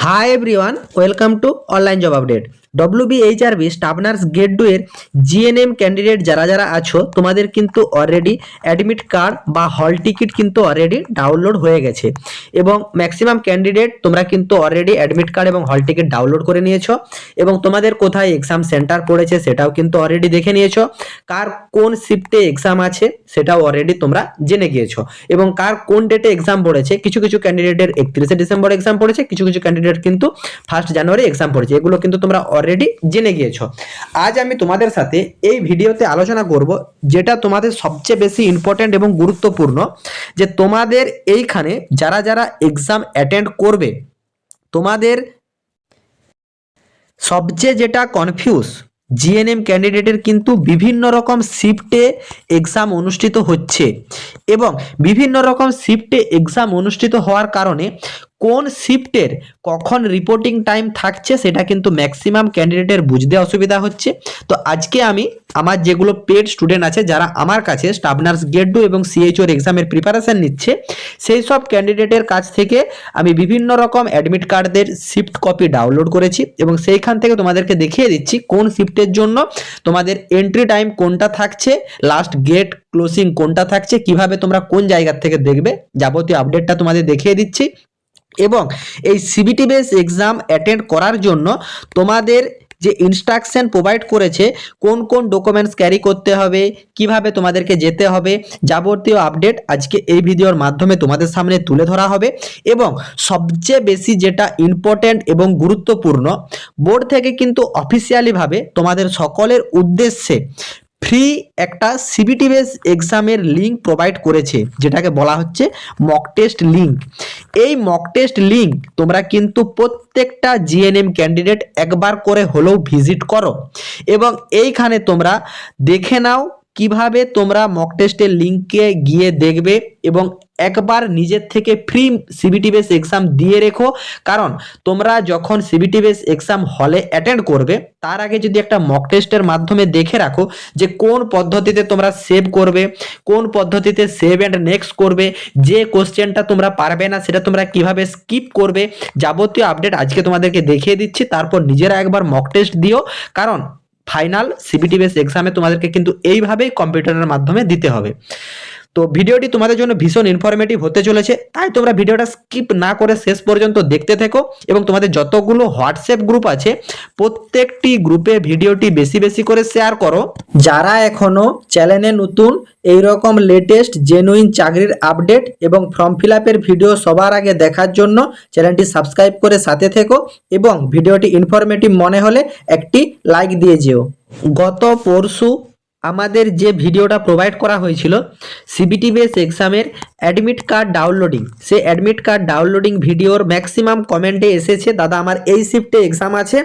Hi everyone, welcome to online job update. WBHRB staff nurse grade 2 এর GNM candidate যারা যারা আছো, তোমাদের কিন্তু অলরেডি অ্যাডমিট কার্ড বা হল টিকিট কিন্তু অলরেডি ডাউনলোড হয়ে গেছে এবং ম্যাক্সিমাম ক্যান্ডিডেট তোমরা কিন্তু অলরেডি অ্যাডমিট কার্ড এবং হল টিকিট ডাউনলোড করে নিয়েছো এবং তোমাদের কোথায় এক্সাম সেন্টার পড়েছে সেটাও কিন্তু অলরেডি দেখে নিয়েছো। কার কোন শিফটে এক্সাম আছে সেটাও অলরেডি তোমরা জেনে গিয়েছো এবং কার কোন ডেটে এক্সাম পড়েছে। কিছু কিছু ক্যান্ডিডেটের 31শে ডিসেম্বর এক্সাম পড়েছে, কিছু কিছু ক্যান্ডিডেট কিন্তু 1 জানুয়ারি এক্সাম পড়েছে। এগুলো কিন্তু তোমরা অলরেডি জেনে গিয়েছো। আজ আমি তোমাদের সাথে এই ভিডিওতে আলোচনা করব যেটা তোমাদের সবচেয়ে বেশি ইম্পর্টেন্ট এবং গুরুত্বপূর্ণ, যে তোমাদের এইখানে যারা যারা এক্সাম অ্যাটেন্ড করবে, তোমাদের সবচেয়ে যেটা কনফিউজ, জিএনএম ক্যান্ডিডেটের কিন্তু বিভিন্ন রকম শিফটে এক্সাম অনুষ্ঠিত হচ্ছে এবং বিভিন্ন রকম শিফটে এক্সাম অনুষ্ঠিত হওয়ার কারণে কোন শিফটের কখন রিপোর্টিং টাইম থাকছে সেটা কিন্তু ম্যাক্সিমাম ক্যান্ডিডেটের বুঝতে অসুবিধা হচ্ছে। তো আজকে আমি আমার যেগুলো পেড স্টুডেন্ট আছে যারা আমার কাছে স্টাফ নার্স গ্রেড 2 এবং সিএইচওর এক্সামের প্রিপারেশন নিচ্ছে, সেই সব ক্যান্ডিডেটের কাছ থেকে আমি বিভিন্ন রকম অ্যাডমিট কার্ডদের শিফট কপি ডাউনলোড করেছি এবং সেইখান থেকে তোমাদেরকে দেখিয়ে দিচ্ছি কোন শিফটের জন্য তোমাদের এন্ট্রি টাইম কোনটা থাকছে, লাস্ট গেট ক্লোজিং কোনটা থাকছে, কিভাবে তোমরা কোন জায়গা থেকে দেখবে, যাবতীয় আপডেটটা তোমাদের দেখিয়ে দিচ্ছি। এবং এই সিবিটি বেস এক্সাম অ্যাটেন্ড করার জন্য তোমাদের যে ইনস্ট্রাকশন প্রোভাইড করেছে, কোন কোন ডকুমেন্টস ক্যারি করতে হবে, কিভাবে তোমাদেরকে যেতে হবে, যাবতীয় আপডেট আজকে এই ভিডিওর মাধ্যমে তোমাদের সামনে তুলে ধরা হবে। এবং সবচেয়ে বেশি যেটা ইম্পর্ট্যান্ট এবং গুরুত্বপূর্ণ, বোর্ড থেকে কিন্তু অফিসিয়ালিভাবে তোমাদের সকলের উদ্দেশ্যে ফ্রি একটা সিবিটি বেস এক্সামের লিঙ্ক প্রোভাইড করেছে, যেটাকে বলা হচ্ছে মক টেস্ট লিঙ্ক। এই মক টেস্ট লিঙ্ক তোমরা কিন্তু প্রত্যেকটা জিএনএম ক্যান্ডিডেট একবার করে হলেও ভিজিট করো এবং এইখানে তোমরা দেখে নাও কিভাবে তোমরা মক টেস্টের লিঙ্কে গিয়ে দেখবে এবং একবার নিজের থেকে ফ্রি সিবিটি বেস এক্সাম দিয়ে রেখো। কারণ তোমরা যখন সিবিটি বেস এক্সাম হলে অ্যাটেন্ড করবে তার আগে যদি একটা মক টেস্টের মাধ্যমে দেখে রাখো যে কোন পদ্ধতিতে তোমরা সেভ করবে, কোন পদ্ধতিতে সেভ অ্যান্ড নেক্সট করবে, যে কোশ্চেনটা তোমরা পারবে না সেটা তোমরা কিভাবে স্কিপ করবে, যাবতীয় আপডেট আজকে তোমাদেরকে দেখিয়ে দিচ্ছি। তারপর নিজেরা একবার মক টেস্ট দিও, কারণ ফাইনাল সিবিটি বেস এক্সামে তোমাদেরকে কিন্তু এইভাবেই কম্পিউটারের মাধ্যমে দিতে হবে। তো ভিডিওটি তোমাদের জন্য ভীষণ ইনফরমেটিভ হতে চলেছে, তাই তোমরা ভিডিওটা স্কিপ না করে শেষ পর্যন্ত দেখতে থেকো এবং তোমাদের যতগুলো হোয়াটসঅ্যাপ গ্রুপ আছে প্রত্যেকটি গ্রুপে ভিডিওটি বেশি বেশি করে শেয়ার করো। যারা এখনো চ্যানেলে নতুন, এইরকম লেটেস্ট জেনুইন চাকরির আপডেট এবং ফর্ম ফিল আপের ভিডিও সবার আগে দেখার জন্য চ্যানেলটি সাবস্ক্রাইব করে সাথে থেকো এবং ভিডিওটি ইনফরমেটিভ মনে হলে একটি লাইক দিয়ে যেও। গত পরশু আমাদের যে ভিডিওটা প্রোভাইড করা হয়েছিল সিবিটি বেস এক্সামের অ্যাডমিট কার্ড ডাউনলোডিং, সেই অ্যাডমিট কার্ড ডাউনলোডিং ভিডিওর ম্যাক্সিমাম কমেন্টে এসেছে, দাদা আমার এই শিফটে এক্সাম আছে,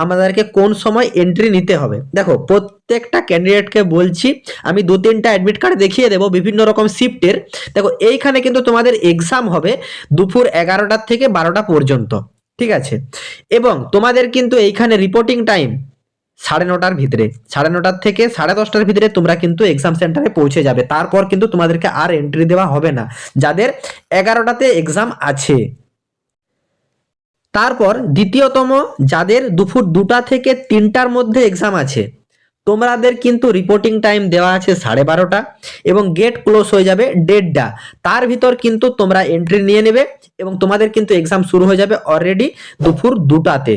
আমাদেরকে কোন সময় এন্ট্রি নিতে হবে। দেখো প্রত্যেকটা ক্যান্ডিডেটকে বলছি, আমি 2-3টা অ্যাডমিট কার্ড দেখিয়ে দেবো বিভিন্ন রকম শিফটের। দেখো এইখানে কিন্তু তোমাদের এক্সাম হবে দুপুর 11টা থেকে 12টা পর্যন্ত, ঠিক আছে? এবং তোমাদের কিন্তু এইখানে রিপোর্টিং টাইম 9:30টার ভিতরে, 9:30 থেকে 10:30টার ভিতরে তোমরা কিন্তু এক্সাম সেন্টারে পৌঁছে যাবে। তারপর কিন্তু তোমাদেরকে আর এন্ট্রি দেওয়া হবে না যাদের 11টাতে এক্সাম আছে। তারপর দ্বিতীয়তম, যাদের দুপুর 2টা থেকে 3টার মধ্যে এক্সাম আছে, তোমাদের কিন্তু রিপোর্টিং টাইম দেওয়া আছে 12:30টা এবং গেট ক্লোজ হয়ে যাবে 1:30টা। তার ভিতর কিন্তু তোমরা এন্ট্রি নিয়ে নেবে এবং তোমাদের কিন্তু এক্সাম শুরু হয়ে যাবে অলরেডি দুপুর 2টাতে।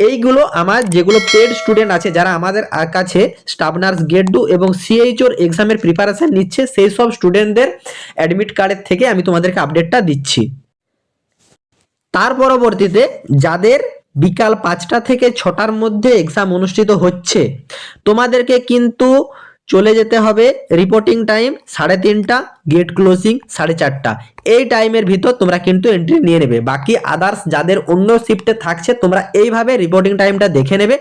এইগুলো আমার যেগুলো পেড স্টুডেন্ট আছে যারা আমাদের কাছে স্টাফ নার্স গ্রেড 2 এবং সিএইচওর এক্সামের প্রিপারেশন নিচ্ছে, সেই সব স্টুডেন্টদের অ্যাডমিট কার্ডের থেকে আমি তোমাদেরকে আপডেটটা দিচ্ছি। তার পরবর্তীতে যাদের বিকাল 5টা থেকে 6টার মধ্যে এক্সাম অনুষ্ঠিত হচ্ছে, তোমাদেরকে কিন্তু চলে যেতে হবে রিপোর্টিং টাইম 3:30টা, গেট ক্লোজিং 4:30টা। এই টাইমের ভিতর তোমরা কিন্তু এন্ট্রি নিয়ে নেবে। বাকি আদার্স যাদের অন্য শিফটে থাকছে তোমরা এইভাবে রিপোর্টিং টাইমটা দেখে নেবে,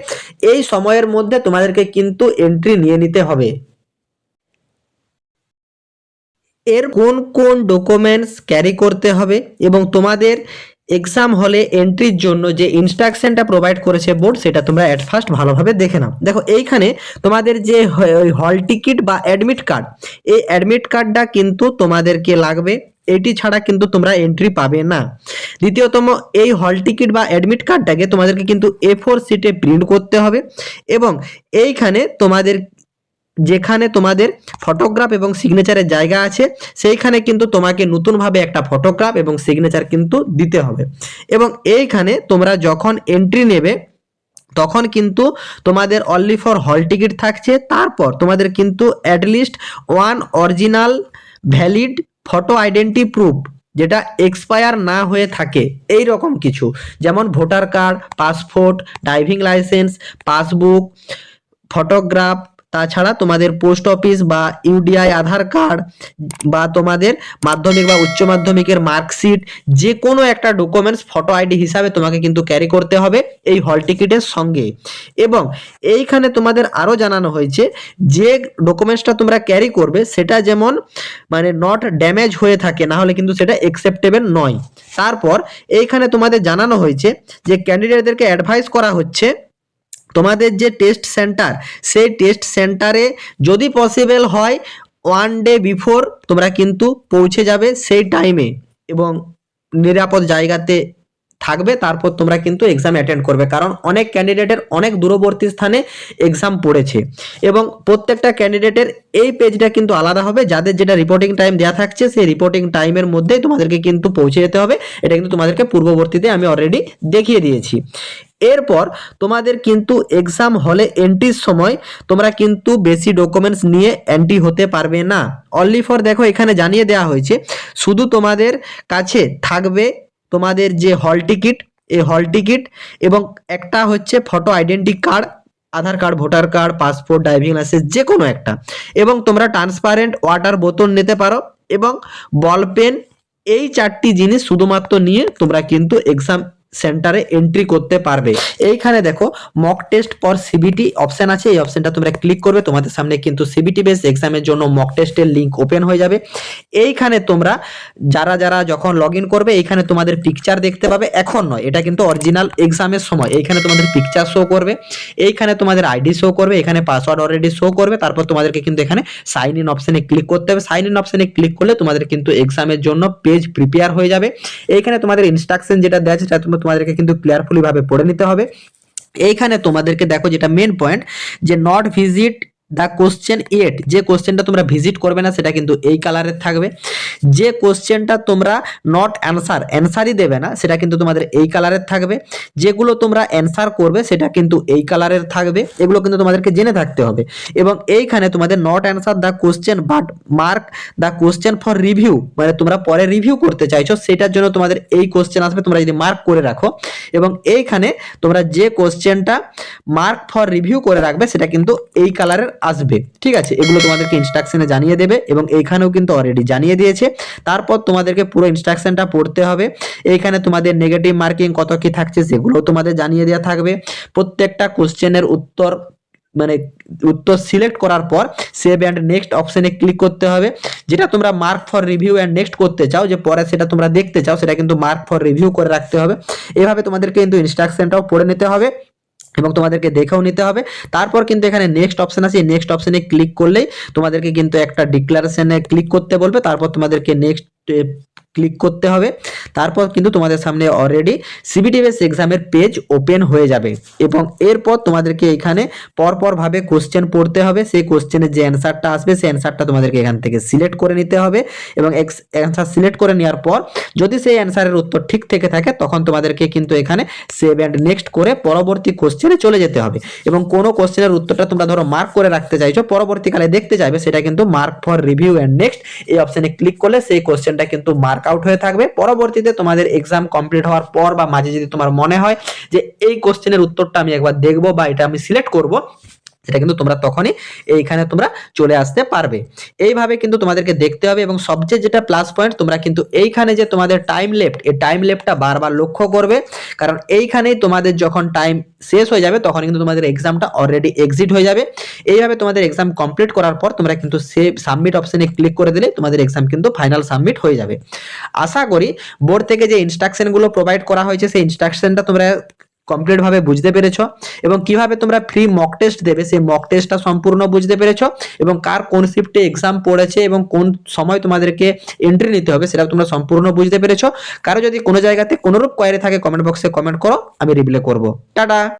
এই সময়ের মধ্যে তোমাদেরকে কিন্তু এন্ট্রি নিয়ে নিতে হবে। এর কোন কোন ডকুমেন্টস ক্যারি করতে হবে এবং তোমাদের এক্সাম হলে এন্ট্রির জন্য যে ইনস্ট্রাকশনটা প্রোভাইড করেছে বোর্ড, সেটা তোমরা এট ফার্স্ট ভালোভাবে দেখে নাও। দেখো এইখানে তোমাদের যে হল টিকিট বা অ্যাডমিট কার্ড, এই অ্যাডমিট কার্ডটা কিন্তু তোমাদেরকে লাগবে এটি ছাড়া কিন্তু তোমরা এন্ট্রি পাবে না। দ্বিতীয়তম, এই হল টিকিট বা অ্যাডমিট কার্ডটাকে তোমাদেরকে কিন্তু A4 শিটে প্রিন্ট করতে হবে এবং এইখানে তোমাদের যেখানে তোমাদের ফটোগ্রাফ এবং সিগনেচারের জায়গা আছে সেইখানে কিন্তু তোমাকে নতুনভাবে একটা ফটোগ্রাফ এবং সিগনেচার কিন্তু দিতে হবে। এবং এইখানে তোমরা যখন এন্ট্রি নেবে তখন কিন্তু তোমাদের অনলি ফর হল টিকিট থাকছে, তারপর তোমাদের কিন্তু at least one original valid photo identity proof যেটা এক্সপায়ার না হয়ে থাকে এই রকম কিছু, যেমন voter card, passport, driving licence, passbook, photograph, তাছাড়া তোমাদের পোস্ট অফিস বা ইউডিআই আধার কার্ড বা তোমাদের মাধ্যমিক বা উচ্চ মাধ্যমিকের মার্কশিট, যে কোনো একটা ডকুমেন্টস ফটো আইডি হিসাবে তোমাকে কিন্তু ক্যারি করতে হবে এই হল টিকিটের সঙ্গে। এবং এইখানে তোমাদের আরও জানানো হয়েছে যে ডকুমেন্টসটা তোমরা ক্যারি করবে সেটা যেমন মানে নট ড্যামেজ হয়ে থাকে, না হলে কিন্তু সেটা অ্যাকসেপ্টেবল নয়। তারপর এইখানে তোমাদের জানানো হয়েছে যে ক্যান্ডিডেটদেরকে অ্যাডভাইস করা হচ্ছে তোমাদের যে টেস্ট সেন্টার সেই টেস্ট সেন্টারে যদি পসিবল হয় ওয়ান ডে বিফোর তোমরা কিন্তু পৌঁছে যাবে সেই টাইমে এবং নিরাপদ জায়গাতে থাকবে, তারপর তোমরা কিন্তু এক্সাম অ্যাটেন্ড করবে। কারণ অনেক ক্যান্ডিডেটের অনেক দূরবর্তী স্থানে এক্সাম পড়েছে এবং প্রত্যেকটা ক্যান্ডিডেটের এই পেজটা কিন্তু আলাদা হবে। যাদের যেটা রিপোর্টিং টাইম দেওয়া থাকছে সেই রিপোর্টিং টাইমের মধ্যেই তোমাদেরকে কিন্তু পৌঁছে যেতে হবে। এটা কিন্তু তোমাদেরকে পূর্ববর্তীতে আমি অলরেডি দেখিয়ে দিয়েছি। এরপর তোমাদের কিন্তু এক্সাম হলে এন্ট্রির সময় তোমরা কিন্তু বেশি ডকুমেন্টস নিয়ে এন্ট্রি হতে পারবে না। অনলি ফর দেখো এখানে জানিয়ে দেওয়া হয়েছে শুধু তোমাদের কাছে থাকবে তোমাদের যে হল টিকিট, এই হল টিকিট এবং একটা হচ্ছে photo identity card, Aadhaar card, voter card, passport, driving licence যে কোনো একটা, এবং তোমরা ট্রান্সপারেন্ট ওয়াটার বোতল নিতে পারো এবং বল পেন। এই চারটি জিনিস শুধুমাত্র নিয়ে তোমরা কিন্তু এক্সাম সেন্টারে এন্ট্রি করতে পারবে। এইখানে দেখো mock test for CBT option আছে, এই অপশনটা তোমরা ক্লিক করবে, তোমাদের সামনে কিন্তু সিবিটি বেস এক্সামের জন্য মক টেস্টের লিঙ্ক ওপেন হয়ে যাবে। এইখানে তোমরা যারা যারা যখন লগ ইন করবে এইখানে তোমাদের পিকচার দেখতে পাবে, এখন নয়, এটা কিন্তু অরিজিনাল এক্সামের সময় এইখানে তোমাদের পিকচার শো করবে, এইখানে তোমাদের আইডি শো করবে, এখানে পাসওয়ার্ড অলরেডি শো করবে। তারপর তোমাদেরকে কিন্তু এখানে সাইন ইন অপশনে ক্লিক করতে হবে। সাইন ইন অপশনে ক্লিক করলে তোমাদের কিন্তু এক্সামের জন্য পেজ প্রিপেয়ার হয়ে যাবে। এইখানে তোমাদের ইনস্ট্রাকশন যেটা দেওয়া আছে সেটা তোমাদেরকে কিন্তু ক্লিয়ারফুলি ভাবে পড়ে নিতে হবে। এইখানে তোমাদেরকে দেখো যেটা মেন পয়েন্ট যে নট ভিজিট দ্য কোশ্চেন এট, যে কোশ্চেনটা তোমরা ভিজিট করবে না সেটা কিন্তু এই কালারের থাকবে। যে কোশ্চেনটা তোমরা নট অ্যান্সারই দেবে না সেটা কিন্তু তোমাদের এই কালারের থাকবে। যেগুলো তোমরা অ্যান্সার করবে সেটা কিন্তু এই কালারের থাকবে। এগুলো কিন্তু তোমাদেরকে জেনে থাকতে হবে। এবং এইখানে তোমাদের not answer the question but mark the question for review, মানে তোমরা পরে রিভিউ করতে চাইছো সেটার জন্য তোমাদের এই কোশ্চেন আসবে, তোমরা যদি মার্ক করে রাখো। এবং এইখানে তোমরা যে কোশ্চেনটা মার্ক ফর রিভিউ করে রাখবে সেটা কিন্তু এই কালারের আসবে। ঠিক আছে, এগুলো তোমাদেরকে ইনস্ট্রাকশনে জানিয়ে দেবে এবং এইখানেও কিন্তু অলরেডি জানিয়ে দিয়েছে। তারপর তোমাদেরকে পুরো ইনস্ট্রাকশনটা পড়তে হবে। এইখানে তোমাদের নেগেটিভ মার্কিং কত কি থাকছে সেগুলো তোমাদের জানিয়ে দেওয়া থাকবে। প্রত্যেকটা কোশ্চেনের উত্তর মানে উত্তর সিলেক্ট করার পর সেভ অ্যান্ড নেক্সট অপশনে ক্লিক করতে হবে। যেটা তোমরা mark for review and next করতে চাও, যে পরে সেটা তোমরা দেখতে চাও, সেটা কিন্তু মার্ক ফর রিভিউ করে রাখতে হবে। এভাবে তোমাদেরকে কিন্তু ইনস্ট্রাকশনটাও পড়ে নিতে হবে এবং তোমাদেরকে দেখেও নিতে হবে। তারপর কিন্তু এখানে নেক্সট অপশন আছে, এই নেক্সট অপশনে ক্লিক করলেই তোমাদেরকে কিন্তু একটা ডিক্লারেশনে ক্লিক করতে বলবে, তারপর তোমাদেরকে নেক্সট ক্লিক করতে হবে। তারপর কিন্তু তোমাদের সামনে অলরেডি সিবিটি বেস এক্সামের পেজ ওপেন হয়ে যাবে এবং এরপর তোমাদেরকে এখানে পরপর ভাবে কোশ্চেন পড়তে হবে। সেই কোশ্চেনের যে অ্যান্সারটা আসবে সেই অ্যান্সারটা তোমাদেরকে এখান থেকে সিলেক্ট করে নিতে হবে এবং অ্যান্সার সিলেক্ট করে নেওয়ার পর যদি সেই অ্যান্সারের উত্তর ঠিক থেকে থাকে তখন তোমাদেরকে কিন্তু এখানে সেভ অ্যান্ড নেক্সট করে পরবর্তী কোশ্চেনে চলে যেতে হবে। এবং কোনো কোশ্চেনের উত্তরটা তোমরা ধরো মার্ক করে রাখতে চাইছো, পরবর্তীকালে দেখতে চাইবে, সেটা কিন্তু mark for review and next এই অপশনে ক্লিক করলে সেই কোশ্চেনটা কিন্তু মার্ক আউট হয়ে থাকবে। পরবর্তীতে তোমাদের এক্সাম কমপ্লিট হওয়ার পর বা মাঝে যদি তোমার মনে হয় যে এই কোশ্চেনের উত্তরটা আমি একবার দেখবো বা এটা আমি সিলেক্ট করব, সেটা কিন্তু তোমরা তখনই এইখানে তোমরা চলে আসতে পারবে। এইভাবে কিন্তু তোমাদেরকে দেখতে হবে। এবং সবচেয়ে যেটা প্লাস পয়েন্ট, তোমরা কিন্তু এইখানে যে তোমাদের টাইম লেফট, এই টাইম লেফটটা বারবার লক্ষ্য করবে, কারণ এইখানেই তোমাদের যখন টাইম শেষ হয়ে যাবে তখন কিন্তু তোমাদের এক্সামটা অলরেডি এক্সিট হয়ে যাবে। এইভাবে তোমাদের এক্সাম কমপ্লিট করার পর তোমরা কিন্তু সেভ সাবমিট অপশনে ক্লিক করে দিলে তোমাদের এক্সাম কিন্তু ফাইনাল সাবমিট হয়ে যাবে। আশা করি বোর্ড থেকে যে ইনস্ট্রাকশনগুলো প্রোভাইড করা হয়েছে সেই ইনস্ট্রাকশনটা তোমরা কমপ্লিট ভাবে বুঝতে পেরেছো এবং কিভাবে তোমরা ফ্রি মক টেস্ট দেবে সেই মক টেস্টটা সম্পূর্ণ বুঝতে পেরেছো এবং কার কোন শিফটে এক্সাম পড়েছে এবং কোন সময় তোমাদেরকে এন্ট্রি নিতে হবে সেটা তোমরা সম্পূর্ণ বুঝতে পেরেছো। কারো যদি কোনো জায়গাতে কোনোরূপ কোয়েরি থাকে কমেন্ট বক্সে কমেন্ট করো, আমি রিপ্লাই করব। টাটা।